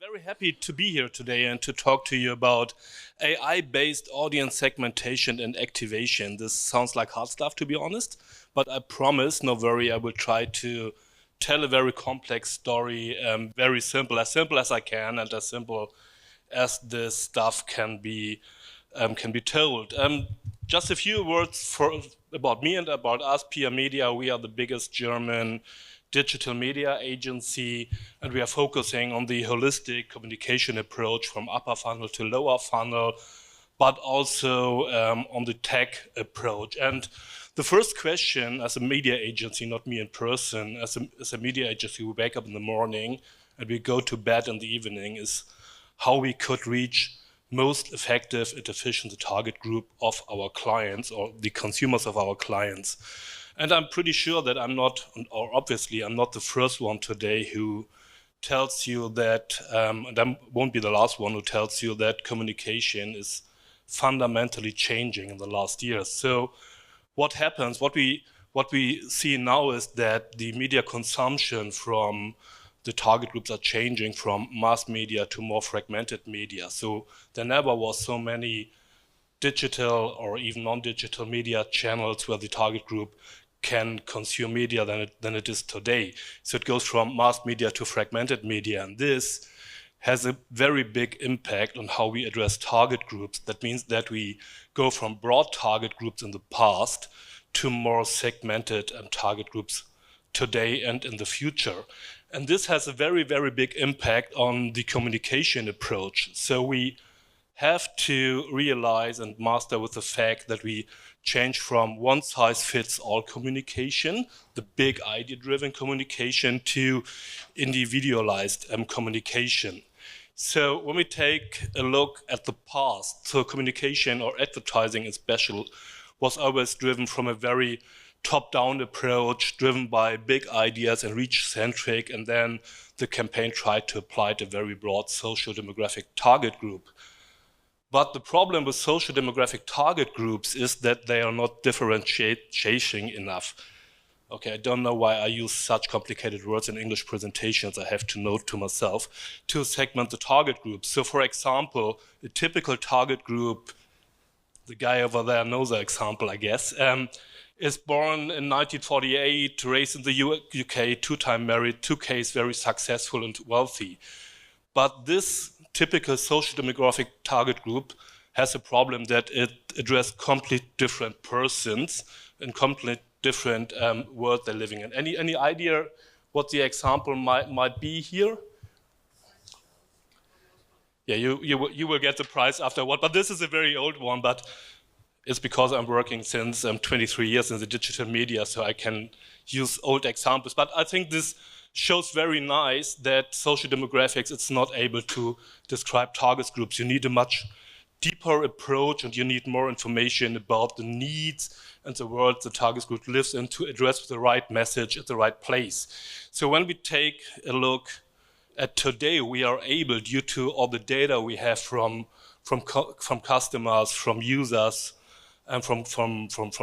Very happy to be here today and to talk to you about AI-based audience segmentation and activation. This sounds like hard stuff, to be honest, but I promise, no worry, I will try to tell a very complex story, very simple as I can, and as simple as this stuff can be told. Just a few words about me and about us, PIA Media. We are the biggest German digital media agency, and we are focusing on the holistic communication approach from upper funnel to lower funnel, but also on the tech approach. And the first question, as a media agency, not me in person, as a media agency, we wake up in the morning and we go to bed in the evening, is how we could reach most effective and efficient the target group of our clients or the consumers of our clients. And I'm pretty sure that obviously I'm not the first one today who tells you that, and I won't be the last one who tells you that communication is fundamentally changing in the last years. So what happens, what we see now is that the media consumption from the target groups are changing from mass media to more fragmented media. So there never was so many digital or even non-digital media channels where the target group can consume media than it is today. So it goes from mass media to fragmented media, and this has a very big impact on how we address target groups. That means that we go from broad target groups in the past to more segmented target groups today and in the future. And this has a very, very big impact on the communication approach. So we have to realize and master with the fact that we change from one-size-fits-all communication, the big idea-driven communication, to individualized communication. So when we take a look at the past, so communication or advertising in special was always driven from a very top-down approach, driven by big ideas and reach-centric, and then the campaign tried to apply to a very broad social demographic target group. But the problem with social demographic target groups is that they are not differentiating enough. Okay, I don't know why I use such complicated words in English presentations, I have to note to myself, to segment the target groups. So for example, a typical target group, the guy over there knows the example, I guess, is born in 1948, raised in the UK, two-time married, 2K is very successful and wealthy. But this typical social demographic target group has a problem that it addresses completely different persons and completely different world they're living in. Any idea what the example might be here? Yeah, you will get the prize afterward, but this is a very old one, but it's because I'm working since 23 years in the digital media, so I can use old examples. But I think this shows very nice that social demographics, it's not able to describe target groups. You need a much deeper approach and you need more information about the needs and the world the target group lives in to address the right message at the right place. So when we take a look at today, we are able, due to all the data we have from customers, from users, and from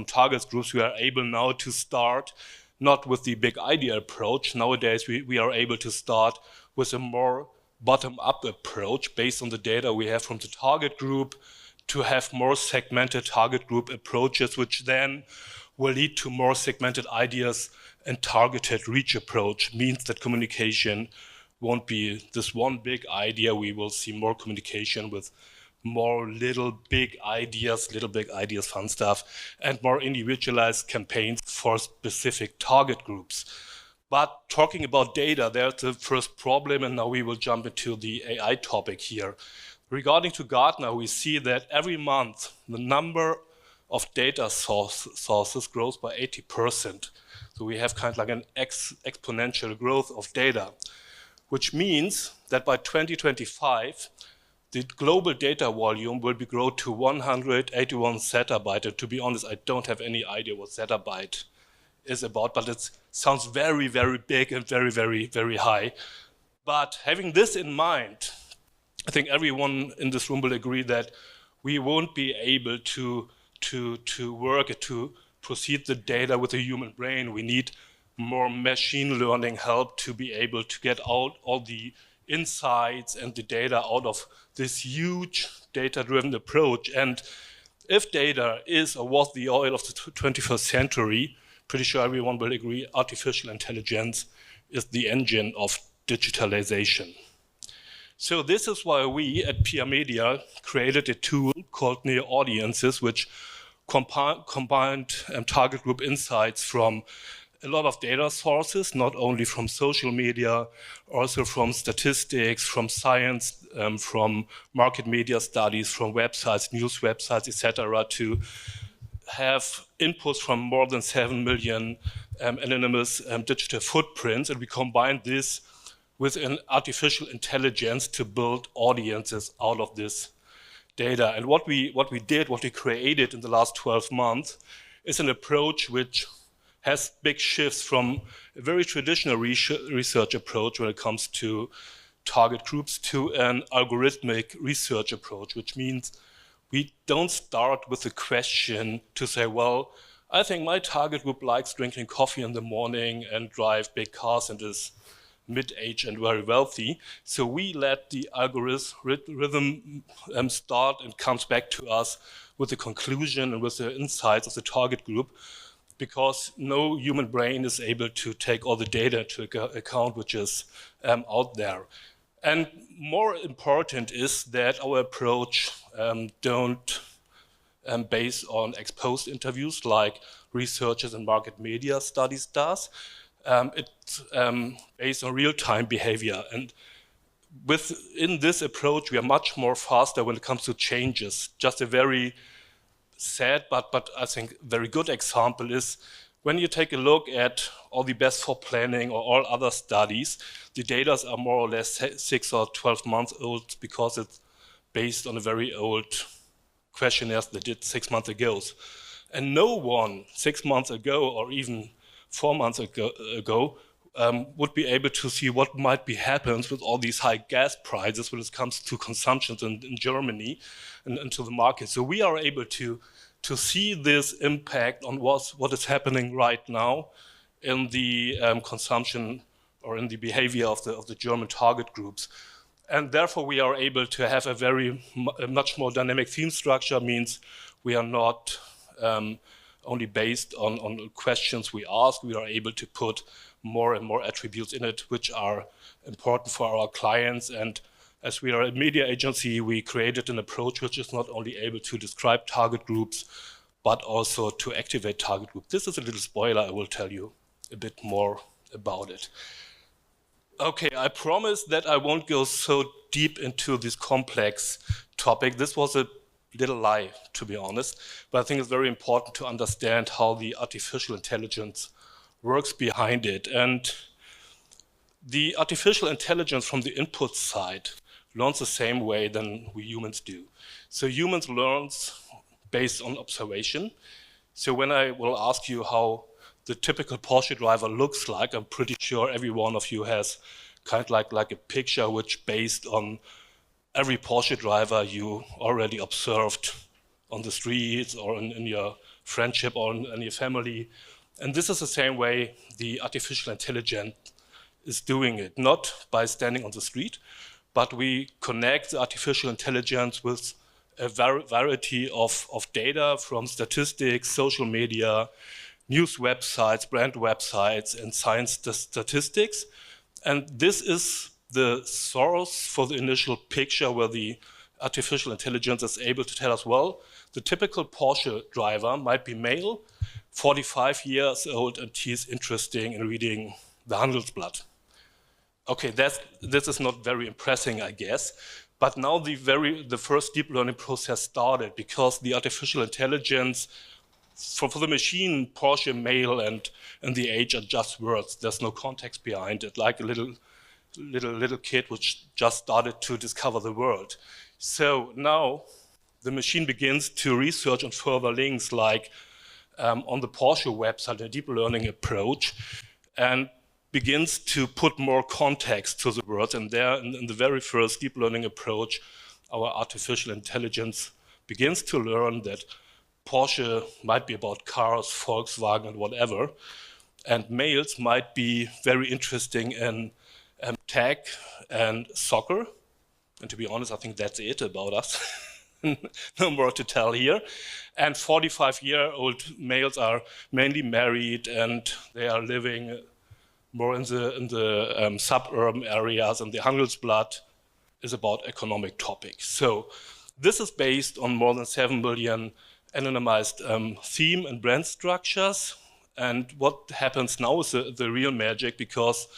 target groups, we are able now to start not with the big idea approach. Nowadays, we are able to start with a more bottom-up approach based on the data we have from the target group to have more segmented target group approaches, which then will lead to more segmented ideas and targeted reach approach. Means that communication won't be this one big idea. We will see more communication with more little big ideas, fun stuff, and more individualized campaigns for specific target groups. But talking about data, there's the first problem, and now we will jump into the AI topic here. Regarding to Gartner, we see that every month the number of data sources grows by 80%. So we have kind of like an exponential growth of data, which means that by 2025, the global data volume will be grown to 181 zettabyte. And to be honest, I don't have any idea what zettabyte is about, but it sounds very, very big and very, very, very high. But having this in mind, I think everyone in this room will agree that we won't be able to proceed the data with a human brain. We need more machine learning help to be able to get out all the insights and the data out of this huge data-driven approach. And if data is or was the oil of the 21st century, pretty sure everyone will agree artificial intelligence is the engine of digitalization. So this is why we at PIA Media created a tool called Neo Audiences, which combined target group insights from a lot of data sources, not only from social media, also from statistics, from science, from market media studies, from websites, news websites, etc., to have inputs from more than 7 million anonymous digital footprints, and we combined this with an artificial intelligence to build audiences out of this data. And what we created in the last 12 months is an approach which has big shifts from a very traditional research approach when it comes to target groups to an algorithmic research approach, which means we don't start with a question to say, well, I think my target group likes drinking coffee in the morning and drive big cars and is mid-age and very wealthy. So we let the algorithm start and comes back to us with the conclusion and with the insights of the target group, because no human brain is able to take all the data into account which is out there. And more important is that our approach don't base on exposed interviews like researchers and market media studies does. It's based on real-time behavior. And within this approach, we are much more faster when it comes to changes. Just a very sad, but I think very good example is when you take a look at all the best for planning or all other studies, the data are more or less 6 or 12 months old because it's based on a very old questionnaires they did 6 months ago. And no one 6 months ago or even 4 months ago would be able to see what might be happens with all these high gas prices when it comes to consumption in Germany and to the market. So we are able to see this impact on what is happening right now in the consumption or in the behavior of the German target groups. And therefore we are able to have a much more dynamic theme structure, means we are not only based on questions we ask, we are able to put more and more attributes in it which are important for our clients. And as we are a media agency, we created an approach which is not only able to describe target groups, but also to activate target groups. This is a little spoiler, I will tell you a bit more about it. Okay, I promise that I won't go so deep into this complex topic. This was a little lie, to be honest, but I think it's very important to understand how the artificial intelligence works behind it. And the artificial intelligence from the input side learns the same way than we humans do. So humans learn based on observation. So when I will ask you how the typical Porsche driver looks like, I'm pretty sure every one of you has kind of like a picture which based on every Porsche driver you already observed on the streets or in your friendship or in your family. And this is the same way the artificial intelligence is doing it, not by standing on the street, but we connect the artificial intelligence with a variety of data from statistics, social media, news websites, brand websites, and science statistics. And this is the source for the initial picture where the artificial intelligence is able to tell us, well, the typical Porsche driver might be male, 45 years old, and he's interested in reading the Handelsblatt. Okay, this is not very impressive, I guess. But now the first deep learning process started, because the artificial intelligence, for the machine, Porsche, male, and the age are just words. There's no context behind it, like a little kid which just started to discover the world. So now the machine begins to research on further links, like on the Porsche website, a deep learning approach, and begins to put more context to the words. And there, in the very first deep learning approach, our artificial intelligence begins to learn that Porsche might be about cars, Volkswagen, and whatever, and males might be very interesting in tech, and soccer. And to be honest, I think that's it about us. No more to tell here. And 45-year-old males are mainly married, and they are living more in the suburban areas, and the Handelsblatt is about economic topics. So this is based on more than 7 billion anonymized theme and brand structures. And what happens now is the real magic, because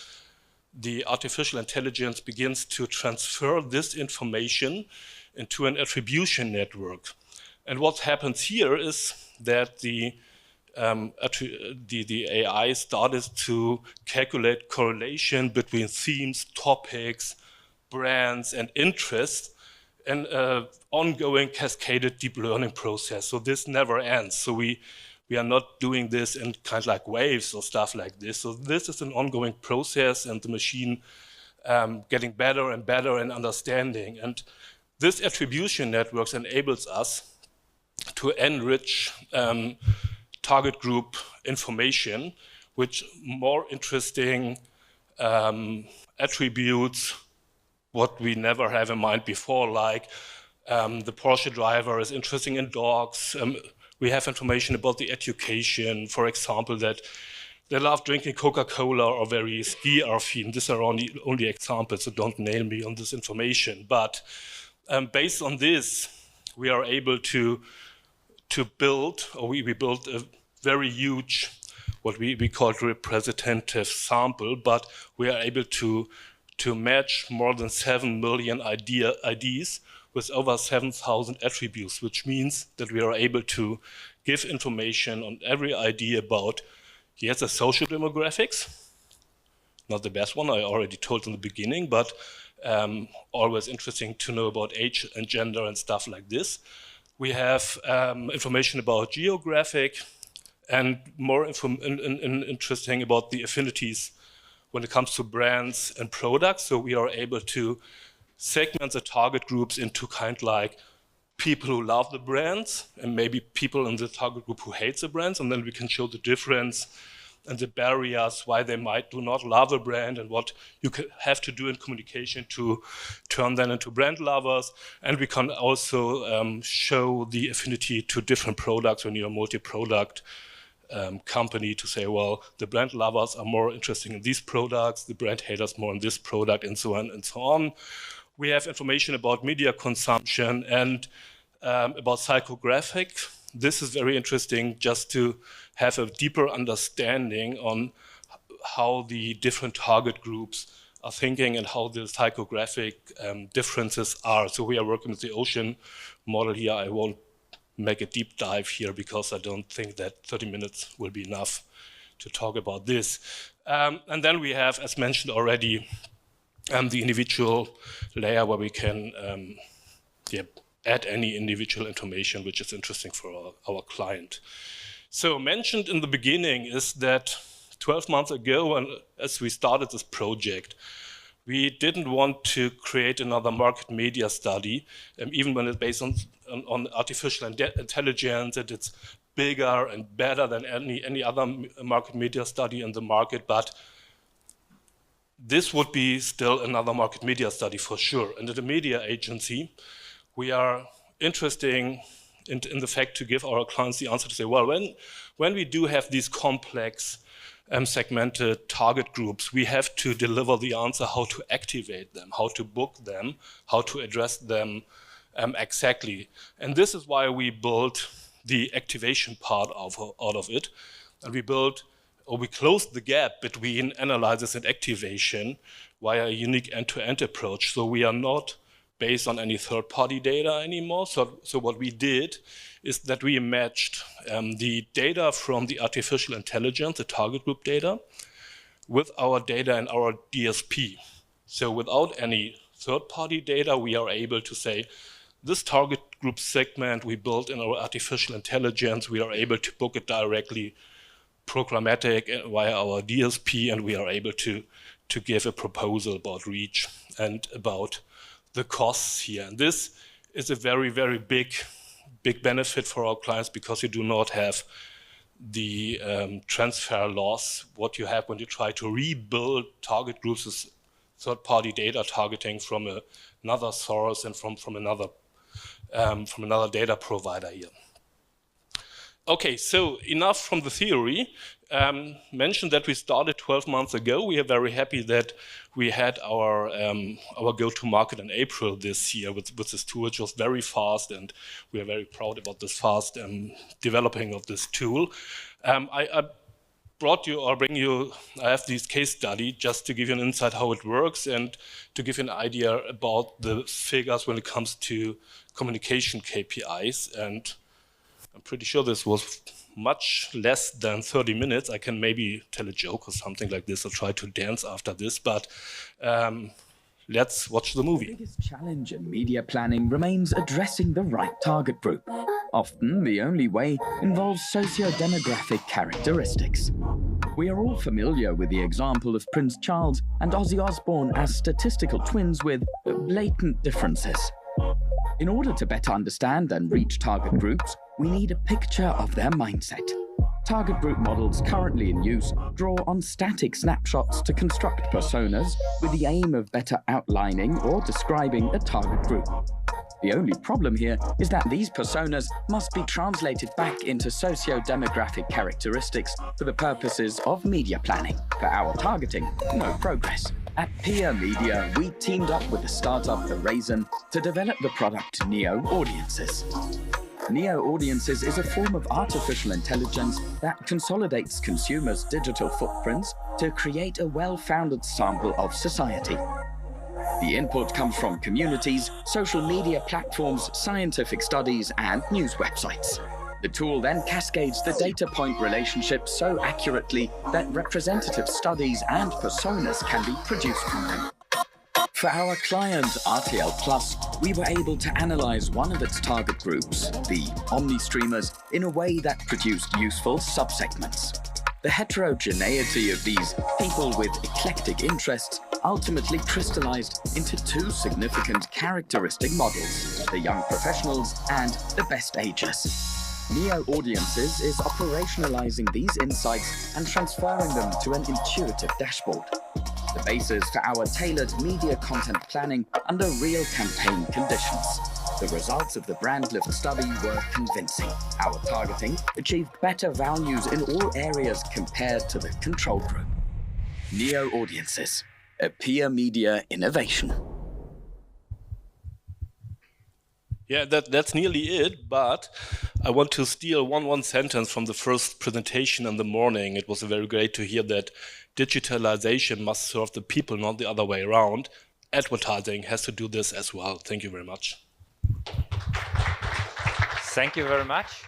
the artificial intelligence begins to transfer this information into an attribution network. And what happens here is that the AI started to calculate correlation between themes, topics, brands, and interests in an ongoing cascaded deep learning process. So this never ends. So we are not doing this in kind of like waves or stuff like this. So this is an ongoing process, and the machine getting better and better in understanding. And this attribution networks enables us to enrich target group information, which more interesting attributes what we never have in mind before, like the Porsche driver is interesting in dogs. We have information about the education, for example, that they love drinking Coca-Cola or very ski affine. These are only examples, so don't nail me on this information. But based on this, we are able to build, or we built a very huge, what we call representative sample, but we are able to match more than 7 million IDs with over 7,000 attributes, which means that we are able to give information on every ID about, yes, the social demographics, not the best one, I already told in the beginning, but always interesting to know about age and gender and stuff like this. We have information about geographic, and more interesting about the affinities when it comes to brands and products. So we are able to segment the target groups into kind like people who love the brands and maybe people in the target group who hate the brands, and then we can show the difference and the barriers why they might do not love a brand and what you have to do in communication to turn them into brand lovers. And we can also show the affinity to different products when you're a multi-product company, to say, well, the brand lovers are more interested in these products, the brand haters more in this product, and so on and so on. We have information about media consumption and about psychographic. This is very interesting just to have a deeper understanding on how the different target groups are thinking and how the psychographic differences are. So we are working with the ocean model here. I won't make a deep dive here because I don't think that 30 minutes will be enough to talk about this. And then we have, as mentioned already, the individual layer where we can add any individual information which is interesting for our client. So mentioned in the beginning is that 12 months ago, and as we started this project, we didn't want to create another market media study, even when it's based on artificial intelligence, and it's bigger and better than any other market media study in the market. But this would be still another market media study for sure. And at the media agency, we are interested in the fact to give our clients the answer to say, well, when we do have these complex segmented target groups, we have to deliver the answer how to activate them, how to book them, how to address them exactly. And this is why we built the activation part out of it. And we closed the gap between analysis and activation via a unique end-to-end approach. So we are not based on any third-party data anymore. So what we did is that we matched the data from the artificial intelligence, the target group data, with our data and our DSP. So without any third-party data, we are able to say, this target group segment we built in our artificial intelligence, we are able to book it directly programmatic via our DSP, and we are able to give a proposal about reach and about the costs here. And this is a very, very big benefit for our clients, because you do not have the transfer loss. What you have when you try to rebuild target groups is third-party data targeting from another source and from another data provider here. Okay, so enough from the theory. Mentioned that we started 12 months ago. We are very happy that we had our go-to-market in April this year with this tool, which was very fast, and we are very proud about this fast developing of this tool. I have this case study just to give you an insight how it works and to give you an idea about the figures when it comes to communication KPIs. And I'm pretty sure this was much less than 30 minutes. I can maybe tell a joke or something like this or try to dance after this, but let's watch the movie. The biggest challenge in media planning remains addressing the right target group. Often, the only way involves socio-demographic characteristics. We are all familiar with the example of Prince Charles and Ozzy Osbourne as statistical twins with blatant differences. In order to better understand and reach target groups, we need a picture of their mindset. Target group models currently in use draw on static snapshots to construct personas with the aim of better outlining or describing a target group. The only problem here is that these personas must be translated back into socio-demographic characteristics for the purposes of media planning. For our targeting, no progress. At PIA Media, we teamed up with the startup Horizon to develop the product Neo Audiences. Neo Audiences is a form of artificial intelligence that consolidates consumers' digital footprints to create a well-founded sample of society. The input comes from communities, social media platforms, scientific studies, and news websites. The tool then cascades the data point relationship so accurately that representative studies and personas can be produced from them. For our client, RTL+, we were able to analyze one of its target groups, the omni-streamers, in a way that produced useful subsegments. The heterogeneity of these people with eclectic interests ultimately crystallized into two significant characteristic models, the young professionals and the best agers. Neo Audiences is operationalizing these insights and transferring them to an intuitive dashboard, the basis for our tailored media content planning under real campaign conditions. The results of the Brand Lift study were convincing. Our targeting achieved better values in all areas compared to the control group. Neo Audiences, a PIA Media innovation. Yeah, that's nearly it, but I want to steal one sentence from the first presentation in the morning. It was very great to hear that digitalization must serve the people, not the other way around. Advertising has to do this as well. Thank you very much. Thank you very much.